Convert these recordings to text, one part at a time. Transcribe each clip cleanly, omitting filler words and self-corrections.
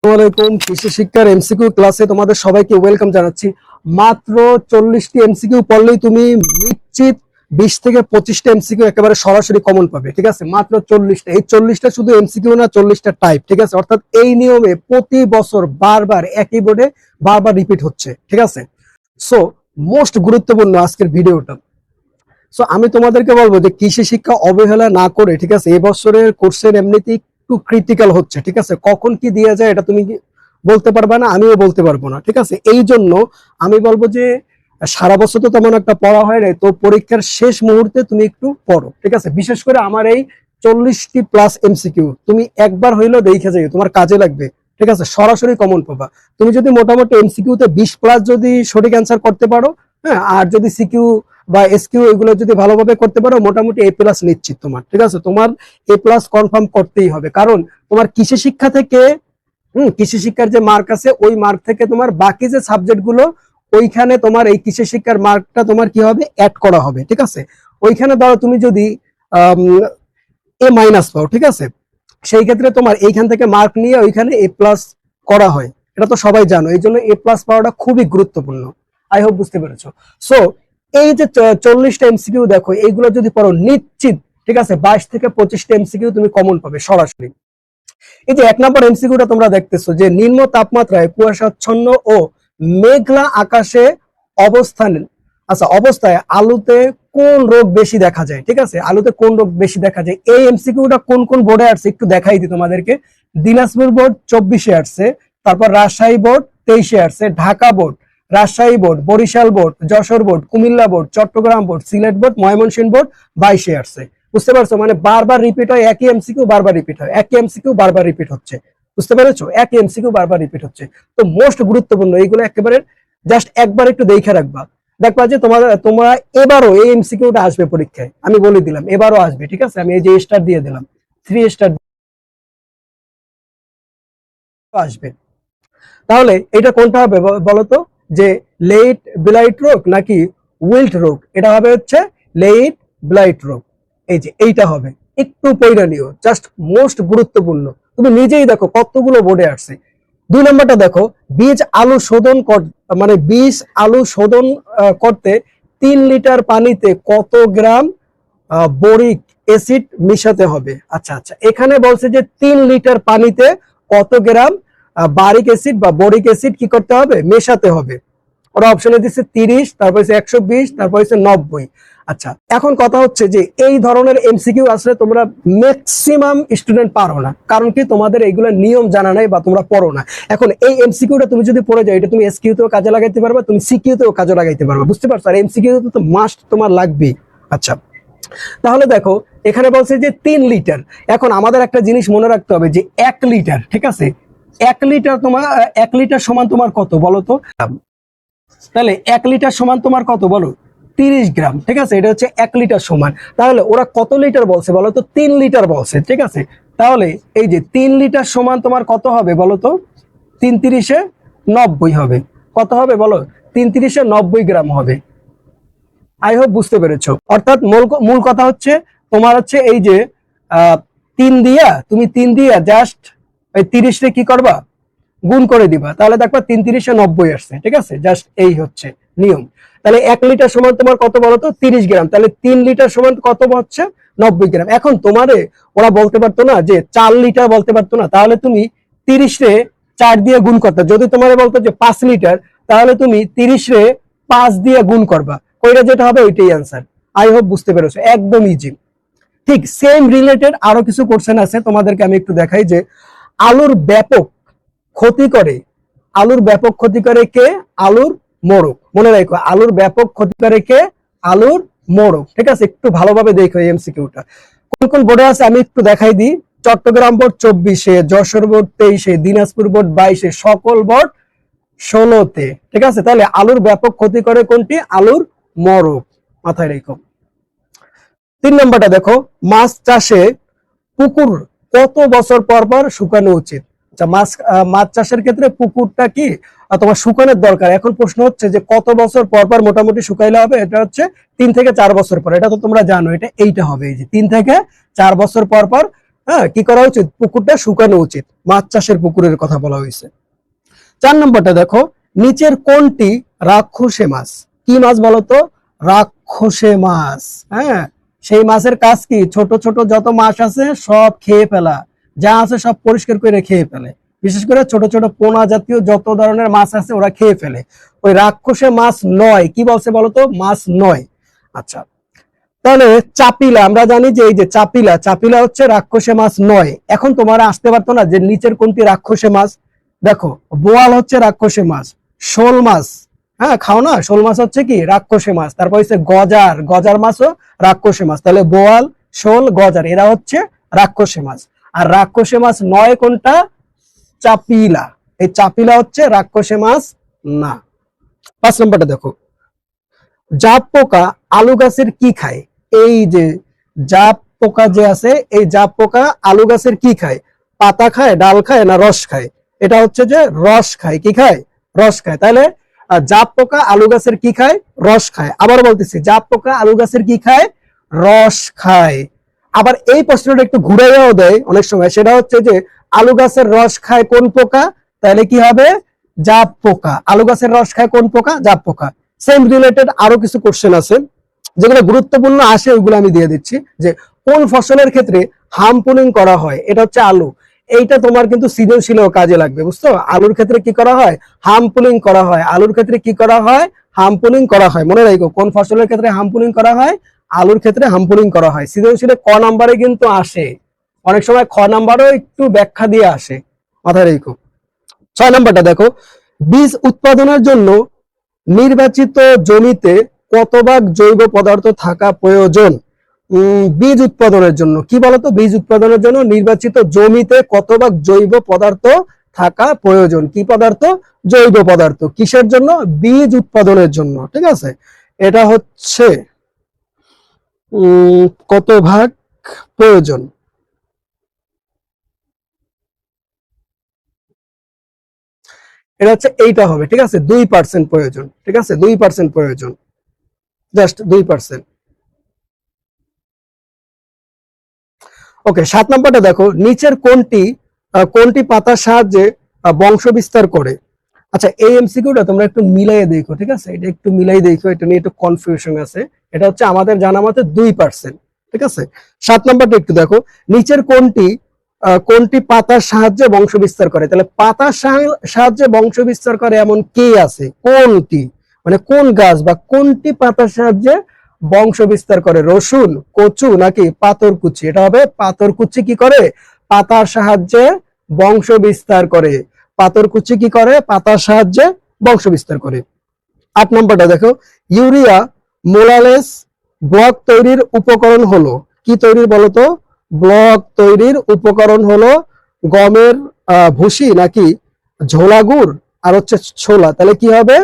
আসসালামাইকুম কৃষি শিক্ষার এমসিকিউ ক্লাসে তোমাদের সবাইকে ওয়েলকাম জানাচ্ছি। মাত্র 40টি এমসিকিউ পড়লেই তুমি নিশ্চিত 20 থেকে 25টা এমসিকিউ একেবারে সরাসরি কমন পাবে। ঠিক আছে, মাত্র 40টা। এই 40টা শুধু এমসিকিউ না, 40টা টাইপ। ঠিক আছে, অর্থাৎ এই নিয়মে প্রতি বছর বারবার একই বোর্ডে বারবার রিপিট হচ্ছে। ঠিক আছে, সো মোস্ট গুরুত্বপূর্ণ আজকের ভিডিওটা। সো আমি তোমাদেরকে বলবো যে কৃষি শিক্ষা অবহেলা না করে, ঠিক আছে, এই বছরের কোর্সের এমনিতেই একটু ক্রিটিক্যাল হচ্ছে। ঠিক আছে, কখন কি দেওয়া যায় এটা তুমি বলতে পারবে না, আমিও বলতে পারবো না। ঠিক আছে, এই জন্য আমি বলবো যে সারা বছর তো তেমন একটা পড়া হয় না, তো পরীক্ষার শেষ মুহূর্তে তুমি একটু পড়ো। ঠিক আছে, বিশেষ করে আমার এই 40টি প্লাস এমসিকিউ তুমি একবার হইলেও দেখে যাই, তোমার কাজে লাগবে। ঠিক আছে, সরাসরি কমন পাবা। তুমি যদি মোটামুটি এমসিকিউতে 20 প্লাস যদি সঠিক অ্যান্সার করতে পারো, হ্যাঁ, আর যদি সিকিউ বা এসকিউ এগুলো যদি ভালোভাবে করতে পারো, মোটামুটি এ প্লাস নিশ্চিত তোমার। ঠিক আছে, তোমার এ প্লাস কনফার্ম করতেই হবে, কারণ তোমার কৃষি শিক্ষা থেকে কৃষি শিক্ষার যে মার্ক আছে ওই মার্ক থেকে তোমার বাকি যে সাবজেক্ট গুলো ওইখানে তোমার এই কৃষি শিক্ষার মার্কটা তোমার কি হবে, অ্যাড করা হবে। ঠিক আছে, ওইখানে ধরো তুমি যদি এ মাইনাস পাও, ঠিক আছে, সেই ক্ষেত্রে তোমার এইখান থেকে মার্ক নিয়ে ওইখানে এ প্লাস করা হয়, এটা তো সবাই জানো। এই জন্য এ প্লাস পাওয়াটা খুবই গুরুত্বপূর্ণ। আই হোপ বুঝতে পেরেছো। সো এই যে 40টা এমসিকিউ দেখো, এইগুলো যদি পড়ো নিশ্চিত, ঠিক আছে, 22 থেকে 25টা এমসিকিউ তুমি কমন পাবে সরাসরি। এই যে 1 নম্বর এমসিকিউটা তোমরা দেখতেছো যে নিম্ন তাপমাত্রায় কুয়াশাচ্ছন্ন ও মেঘলা আকাশে অবস্থায় আলুতে কোন রোগ বেশি দেখা যায়। ঠিক আছে, আলুতে কোন রোগ বেশি দেখা যায়, এই এমসিকিউটা কোন কোন বোর্ডে আসছে একটু দেখাই দিই তোমাদেরকে। দিনাজপুর বোর্ড 24-এ আসছে, তারপর রাজশাহী বোর্ড 23-এ আসছে, Dhaka board, Rajshahi board, Barishal board, Jessore board, Comilla board, Chittagong board, Sylhet board, Mymensingh board 22-এ আসছে। বুঝতে পারছো, মানে বারবার রিপিট হয়, একই এমসিকিউ বারবার রিপিট হয়, একই এমসিকিউ বারবার রিপিট হচ্ছে। বুঝতে পেরেছো, একই এমসিকিউ বারবার রিপিট হচ্ছে। তো মোস্ট গুরুত্বপূর্ণ এইগুলো একেবারে জাস্ট একবার একটু দেখে রাখবা, দেখবা যে তোমরা এবারও এই এমসিকিউটা আসবে পরীক্ষায়, আমি বলে দিলাম এবারও আসবে। ঠিক আছে, আমি এই যে স্টার দিয়ে দিলাম, 3 স্টার আসবে। তাহলে এটা কোনটা হবে বলতো, যে লেট ব্লাইট রোগ নাকি উইল্ট রোগ? এটা হবে হচ্ছে লেট ব্লাইট রোগ। এই যে এইটা হবে, একটু পয়রা নিও, জাস্ট মোস্ট গুরুত্বপূর্ণ। তুমি নিজেই দেখো কতগুলো বোর্ডে আসছে। 2 নম্বরটা দেখো, বীজ আলু শোধন করতে 3 লিটার পানিতে কত গ্রাম বোরিক অ্যাসিড মিশাতে হবে। আচ্ছা আচ্ছা, এখানে বলছে যে 3 লিটার পানিতে কত গ্রাম বারিক অ্যাসিড বা বোরিক অ্যাসিড কি করতে হবে, মেশাতে হবে। ওরা অপশনে দিচ্ছে 30, তারপর হচ্ছে 120, তারপর হচ্ছে 90। আচ্ছা, এখন কথা হচ্ছে যে এই ধরনের এমসিকিউ আসলে তোমরা ম্যাক্সিমাম স্টুডেন্ট পারো না, কারণ কি তোমাদের এইগুলো নিয়ম জানা নাই বা তোমরা পড়ো না। এখন এই এমসিকিউটা তুমি যদি পড়ে যাও, এটা তুমি এসকিউ তেও কাজে লাগাইতে পারবা, তুমি সিকিউ তেও কাজে লাগাইতে পারবা। বুঝতে পারছো, আর এমসিকিউ তো মাস্ট তোমার লাগবেই। আচ্ছা, তাহলে দেখো এখানে বলছে যে 3 লিটার। এখন আমাদের একটা জিনিস মনে রাখতে হবে যে 1 লিটার, ঠিক আছে, 1 লিটার সমান তোমার কত বলো তো? তাহলে 1 লিটার সমান তোমার কত বলো? 30 গ্রাম। ঠিক আছে, এটা হচ্ছে 1 লিটার সমান। তাহলে ওরা কত লিটার বলছে বলো তো? 3 লিটার বলছে। ঠিক আছে, তাহলে এই যে 3 লিটার সমান তোমার কত হবে বলো তো? 3 × 90 হবে। কত হবে বলো? 3 × 90 গ্রাম হবে। আই হোপ বুঝতে পেরেছো। অর্থাৎ মূল কথা হচ্ছে তোমার হচ্ছে এই যে 3 দিয়া জাস্ট এই 30 রে কি করবা, গুণ করে দিবা, তাহলে দেখবা 3 × 90 আসছে। ঠিক আছে, জাস্ট এই হচ্ছে নিয়ম। তাহলে 1 লিটার সমান তোমার কত বলো তো? 30 গ্রাম। তাহলে 3 লিটার সমান কত হচ্ছে? 90 গ্রাম। এখন তোমারে ওরা বলতে পারতো না যে 4 লিটার, বলতে পারতো না, তাহলে তুমি 30 রে 4 দিয়ে গুণ করতে। যদি তোমারে বলতো যে 5 লিটার, তাহলে তুমি 30 রে 5 দিয়ে গুণ করবা, কইরা যেটা হবে ওইটাই आंसर। আই হোপ বুঝতে পেরেছো, একদম ইজি। ঠিক সেম রিলেটেড আরো কিছু কোশ্চেন আছে, তোমাদেরকে আমি একটু দেখাই যে আলুর ব্যাপক ক্ষতি করে কে? আলুর মোড়ক। মনে রাখো, আলুর ব্যাপক ক্ষতি করে কে? আলুর মোড়ক। ঠিক আছে, একটু ভালোভাবে দেখো এই এমসিকিউটা কোন কোন বোর্ডে আছে আমি একটু দেখাই দিই। চট্টগ্রাম বোর্ড 24-এ, যশোর বোর্ড 23-এ, দিনাজপুর বোর্ড 22-এ, সকল বোর্ড 16-তে। ঠিক আছে, তাহলে আলুর ব্যাপক ক্ষতি করে কোনটি? আলুর মোড়ক, মাথায় রেখো। 3 নম্বরটা দেখো, মাছ চাষে পুকুর কত বছর পর পর শুকানো উচিত? আচ্ছা, মাছ চাষের ক্ষেত্রে পুকুরটা কি তোমার শুকানোর দরকার। এখন প্রশ্ন হচ্ছে যে কত বছর পর পর মোটামুটি শুকাইলে হবে? এটা হচ্ছে 3 থেকে 4 বছর পর। এটা তো তোমরা জানো, এইটা হবে এই যে 3 থেকে 4 বছর পর পর হ্যাঁ, কি করা উচিত, পুকুরটা শুকানো উচিত। মাছ চাষের পুকুরের কথা বলা হয়েছে। 4 নম্বরটা দেখো, নিচের কোনটি রাক্ষসে মাছ? কি মাছ বলতো? রাক্ষসে মাছ। হ্যাঁ, সেই মাছের কাজ কি, ছোট ছোট যত মাছ আছে সব খেয়ে ফেলা, যা আছে সব পরিষ্কার করে খেয়ে ফেলে। বিশেষ করে ছোট ছোট পোনা জাতীয় যত ধরনের মাছ আছে ওরা খেয়ে ফেলে। ওই রাক্ষসে মাছ নয়, কি বলছে বলতো, মাছ নয়। আচ্ছা, তাহলে চাপিলা, আমরা জানি যে এই যে চাপিলা, চাপিলা হচ্ছে রাক্ষসে মাছ নয়। এখন তোমার আসতে পারতো না যে নিচের কোনটি রাক্ষসে মাছ? দেখো, বোয়াল হচ্ছে রাক্ষসে মাছ, শোল মাছ, হ্যাঁ খাও না, শোল মাছ হচ্ছে কি রাক্ষসে মাছ। তারপর হচ্ছে গজার, গজার মাছও রাক্ষসে মাছ। তাহলে বোয়াল, শোল, গজার এরা হচ্ছে রাক্ষসে মাছ। আর রাক্ষসে মাছ নয় কোনটা? চাপিলা। এই চাপিলা হচ্ছে রাক্ষসে মাছ না। 5 নম্বরটা দেখো, জাপ পোকা আলু গাছের কি খায়? এই যে জাপ পোকা যে আছে, এই জাপ পোকা আলু গাছের কি খায়? পাতা খায়, ডাল খায়, না রস খায়? এটা হচ্ছে যে রস খায়। কি খায়? রস খায়। তাহলে জাপ পোকা আলু গাছের কি খায়? রস খায়। আবার বলতেছি, জাপ পোকা আলু গাছের কি খায়? রস খায়। আবার এই প্রশ্নটা একটু ঘুরাইয়াও দেয় অনেক সময়, সেটা হচ্ছে যে আলু গাছের রস খায় কোন পোকা? তাহলে কি হবে? জাপ পোকা। আলু গাছের রস খায় কোন পোকা? জাপ পোকা। সেম রিলেটেড আরো কিছু কোশ্চেন আছে যেগুলো গুরুত্বপূর্ণ আসে, ওইগুলো আমি দিয়ে দিচ্ছি। যে কোন ফসলের ক্ষেত্রে হামপুলিং করা হয়? এটা হচ্ছে আলু। এইটা তোমার কিন্তু সৃজনশীলও কাজে লাগবে, বুঝছো? আলুর ক্ষেত্রে কি করা হয়? হামপুলিং করা হয়। আলুর ক্ষেত্রে কি করা হয়? হামপুলিং করা হয়। মনে রাখো, কোন ফসলের ক্ষেত্রে হামপুলিং করা হয়? আলুর ক্ষেত্রে হামপুলিং করা হয়। সৃজনশীলে ক নাম্বারে কিন্তু আসে, অনেক সময় খ নাম্বারও একটু ব্যাখ্যা দিয়ে আসে, মাথায় রেখো। 6 নাম্বারটা দেখো, বীজ উৎপাদনের জন্য নির্বাচিত জমিতে কত ভাগ জৈব পদার্থ থাকা প্রয়োজন? বীজ উৎপাদনের জন্য কি বলতো, বীজ উৎপাদনের জন্য নির্বাচিত জমিতে কত ভাগ জৈব পদার্থ থাকা প্রয়োজন? কি পদার্থ? জৈব পদার্থ। কিসের জন্য? বীজ উৎপাদনের জন্য। ঠিক আছে, এটা হচ্ছে কত ভাগ প্রয়োজন? এটা হচ্ছে এইটা হবে। ঠিক আছে, 2% প্রয়োজন। ঠিক আছে, 2% প্রয়োজন, জাস্ট 2%। ওকে, 7 নম্বরটা দেখো, নিচের কোনটি কোনটি পাতার সাহায্যে বংশ বিস্তার করে? আচ্ছা, এই এমসিকিউটা তোমরা একটু মিলাই দেখো। ঠিক আছে, এটা একটু মিলাই দেখো, এটা নিয়ে একটু কনফিউশন আছে। এটা হচ্ছে আমাদের জানা মতে 2%। ঠিক আছে, 7 নম্বরটা একটু দেখো, নিচের কোনটি কোনটি পাতার সাহায্যে বংশ বিস্তার করে? তাহলে পাতার সাহায্যে বংশ বিস্তার করে এমন কে আছে? কোনটি মানে কোন গাছ বা কোনটি পাতার সাহায্যে বংশ বিস্তার করে? রসুন, কচু, নাকি পাথরকুচি? এটা হবে পাথরকুচি। কি করে? পাতার সাহায্যে বংশ বিস্তার করে। পাথরকুচি কি করে? পাতার সাহায্যে বংশ বিস্তার করে। 8 নম্বরটা দেখো, ইউরিয়া মোলালেস ব্লক তৈরির উপকরণ হলো? কি তৈরির বলতো? ব্লক তৈরির উপকরণ হলো গমের ভুসি, নাকি ঝোলা গুড়, আর হচ্ছে ছোলা। তাহলে কি হবে?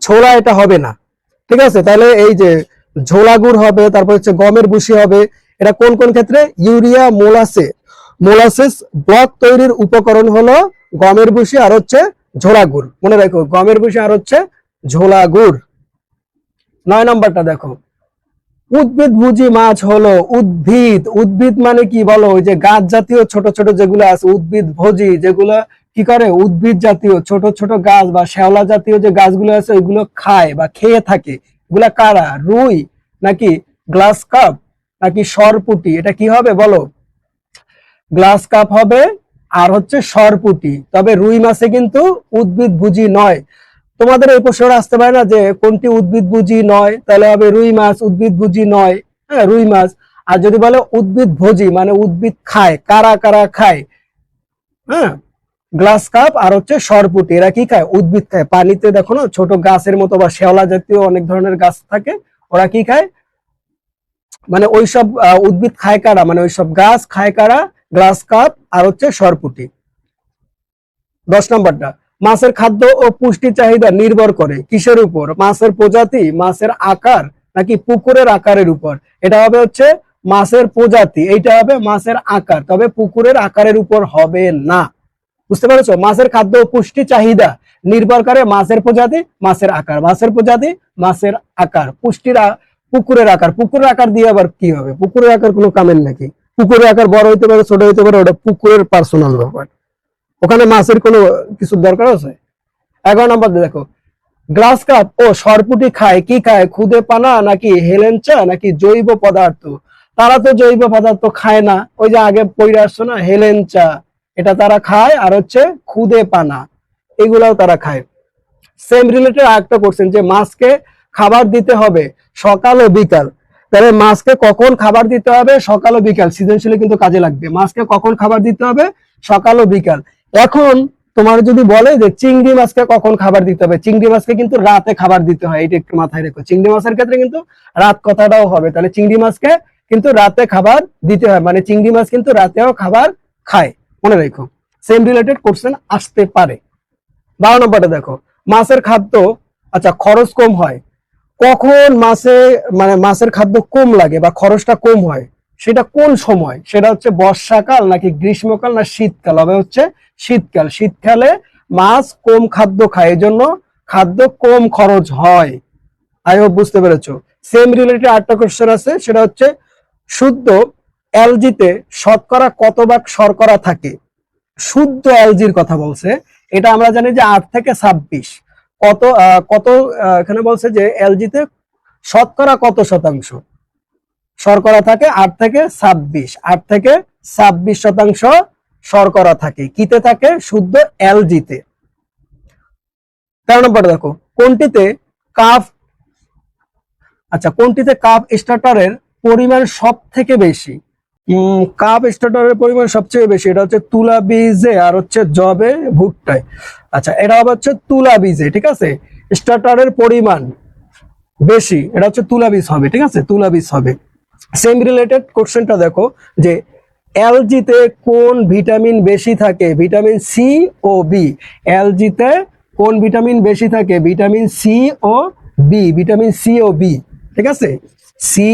ছোলা এটা হবে না। ঠিক আছে, তাহলে এই যে ঝোলা গুড় হবে, তারপর হচ্ছে গমের ভুসি হবে। এটা কোন কোন ক্ষেত্রে? ইউরিয়া মোলাসেস ব্লক তৈরির উপকরণ হলো গমের ভুসি আর হচ্ছে ঝোলা গুড়। মনে রাখো, গমের ভুসি আর হচ্ছে ঝোলা গুড়। 9 নম্বরটা দেখো, উদ্ভিদ ভোজী মাছ হলো উদ্ভিদ। উদ্ভিদ মানে কি বলো? ওই যে গাছ জাতীয় ছোট ছোট যেগুলো আছে, উদ্ভিদ ভোজী যেগুলো কি করে? উদ্ভিদ জাতীয় ছোট ছোট গাছ বা শ্যাওলা জাতীয় যে গাছগুলো আছে ওইগুলো খায় বা খেয়ে থাকে। এগুলা কারা? রুই, নাকি গ্লাস কাপ, নাকি সরপুটি? এটা কি হবে বলো? গ্লাস কাপ হবে আর হচ্ছে সরপুটি। তবে রুই মাছে কিন্তু উদ্ভিদ ভোজী নয়। তোমাদের এই প্রশ্নটা আসতে পারে না যে কোনটি উদ্ভিদ ভোজী নয়? তাহলে হবে রুই মাছ উদ্ভিদ ভোজী নয়। হ্যাঁ, রুই মাছ। আর যদি বলে উদ্ভিদ ভোজী মানে উদ্ভিদ খায়, কারা কারা খায়? হ্যাঁ, গ্লাস কাপ আর হচ্ছে সরপুটি, এরা কি খায়? উদ্ভিদ খায়। পানিতে দেখো না ছোট গাছের মতো বা শ্যাওলা জাতীয় অনেক ধরনের গাছ থাকে, ওরা কি খায়? মানে ওইসব উদ্ভিদ খায় কারা, মানে ওইসব গাছ খায় কারা? গ্লাস কাপ আর হচ্ছে সরপুটি। 10 নম্বরটা, মাছের খাদ্য ও পুষ্টি চাহিদা নির্ভর করে কিসের উপর? মাছের প্রজাতি, মাছের আকার, নাকি পুকুরের আকারের উপর? এটা হবে হচ্ছে মাছের প্রজাতি, এইটা হবে মাছের আকার। তবে পুকুরের আকারের উপর হবে না। বুঝতে পারছো? মাছের খাদ্য ও পুষ্টি চাহিদা নির্ভর করে মাছের প্রজাতি, মাছের আকার। মাছের প্রজাতি, মাছের আকার, পুষ্টির পুকুরের আকার। পুকুরের আকার দিয়ে আবার কি হবে? পুকুরের আকার কোনো কামের নাকি? পুকুরের আকার বড় হইতে পারে, ছোট হইতে পারে, ওটা পুকুরের পার্সোনাল ব্যাপার, ওখানে মাছের কোনো কিছু দরকার আছে। 11 নম্বর দেখো, গ্রাস কাপ ও সরপুটি খায় কি খায়, খুদে পানা নাকি হেলেঞ্চা নাকি জৈব পদার্থ? তারা তো জৈব পদার্থ খায় না, ওই যে আগে পড়ে আসছো না হেলেঞ্চা, এটা তারা খায়, আর হচ্ছে খুদে পানা এগুলাও তারা খায়। সেম রিলেটেড আরেকটা কোশ্চেন, যে মাছকে খাবার দিতে হবে সকাল ও বিকাল, তাহলে মাছকে কখন খাবার দিতে হবে, সকাল ও বিকাল, সৃজনশীলে কিন্তু কাজে লাগবে। মাছকে কখন খাবার দিতে হবে, সকাল ও বিকাল। এখন তোমার যদি বলে যে চিংড়ি মাছকে কখন খাবার দিতে হবে, চিংড়ি মাছকে কিন্তু রাতে খাবার দিতে হয়, এটা একটু মাথায় রেখো, চিংড়ি মাছের ক্ষেত্রে কিন্তু রাত কথাটাও হবে, তাহলে চিংড়ি মাছকে কিন্তু রাতে খাবার দিতে হয়, মানে চিংড়ি মাছ কিন্তু রাতেও খাবার খায়, মনে রেখো। সেম রিলেটেড কোশ্চেন আসতে পারে। 12 নম্বরটা দেখো, মাছের খাদ্য, আচ্ছা খরচ কম হয় কখন, মাছের খাদ্য কম লাগে বা খরচটা কম হয়, সেটা কোন সময়, সেটা হচ্ছে বর্ষাকাল নাকি গ্রীষ্মকাল না শীতকাল, হবে হচ্ছে শীতকাল। শীতকালে মাছ কম খাদ্য খায়, এই জন্য খাদ্য কম খরচ হয়। আই হোপ বুঝতে পেরেছো। সেম রিলেটেড আরেকটা কোশ্চেন আছে, সেটা হচ্ছে শুদ্ধ অ্যালজিতে শতকরা কত ভাগ শর্করা থাকে? শুদ্ধ অ্যালজির কথা বলছে, এটা আমরা জানি যে 8 থেকে 26, কত কত এখানে বলছে যে অ্যালজিতে শতকরা কত শতাংশ শর্করা থাকে, 8 থেকে 26, 8 থেকে 26 শতাংশ শর্করা থাকে, কিতে থাকে, শুদ্ধ অ্যালজিতে। 13 নম্বর দেখো, কোনটিতে কাপ, আচ্ছা কোনটিতে কাপ স্টার্টারের পরিমাণ সব থেকে বেশি? কাপ স্টার্টারের পরিমাণ সবচেয়ে বেশি, এটা হচ্ছে তুলা বীজে আর হচ্ছে জবে ভুট্টায়। আচ্ছা এটা হচ্ছে তুলা বীজে, ঠিক আছে, স্টার্টারের পরিমাণ বেশি, এটা হচ্ছে তুলা বীজ হবে, ঠিক আছে, তুলা বীজ হবে। সেম রিলেটেড কোশ্চেনটা দেখো, যে অ্যালজিতে কোন ভিটামিন বেশি থাকে, ভিটামিন সি ও বি। অ্যালজিতে কোন ভিটামিন বেশি থাকে, ভিটামিন সি ও বি, ভিটামিন সি ও বি, ঠিক আছে, সি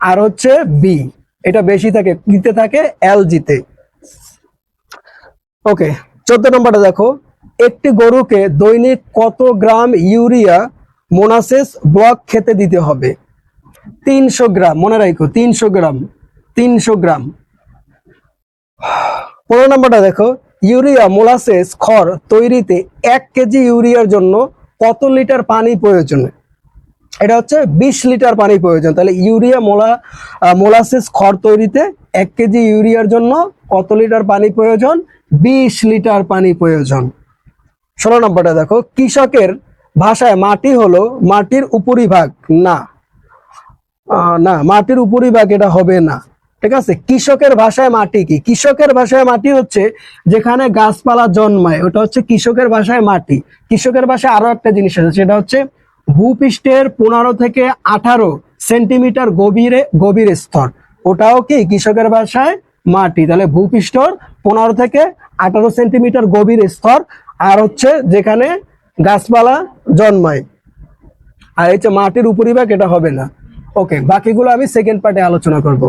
আর হচ্ছে বি, এটা বেশি থাকে, কিতে থাকে, অ্যালজিতে। ওকে, 14 নম্বরটা দেখো, একটি গরুকে দৈনিক কত গ্রাম ইউরিয়া মোনাসেস ব্লক খেতে দিতে হবে? 300 গ্রাম, মনে রাখো 300 গ্রাম, 300 গ্রাম। 15 নম্বরটা দেখো, ইউরিয়া মোলাসেস খড় তৈরিতে 1 কেজি ইউরিয়ার জন্য কত লিটার পানি প্রয়োজন? এটা হচ্ছে 20 লিটার পানি প্রয়োজন। তাহলে ইউরিয়া মোলাসেস খড় তৈরিতে 1 কেজি ইউরিয়ার জন্য কত লিটার পানি প্রয়োজন? 20 লিটার পানি প্রয়োজন। 16 নম্বরটা দেখো, কৃষকের ভাষায় মাটি হলো মাটির উপরিভাগ, না না মাটির উপরিভাগ এটা হবে না, ঠিক আছে। কৃষকের ভাষায় মাটি কি? কৃষকের ভাষায় মাটি হচ্ছে যেখানে গাছপালা জন্মায়, ওটা হচ্ছে কৃষকের ভাষায় মাটি। কৃষকের ভাষায় আরো একটা জিনিস আছে, সেটা হচ্ছে ভূপৃষ্ঠের 15 থেকে 18 সেন্টিমিটার গভীর স্তর, ওটাও কি কৃষকের ভাষায় মাটি। তাহলে ভূপৃষ্ঠর 15 থেকে 18 সেন্টিমিটার গভীর স্তর, আর হচ্ছে যেখানে গাছপালা জন্মায়, আর এই যে মাটির উপরিভাগ, এটা হবে না। ওকে, বাকিগুলো আমি সেকেন্ড পার্টে আলোচনা করব।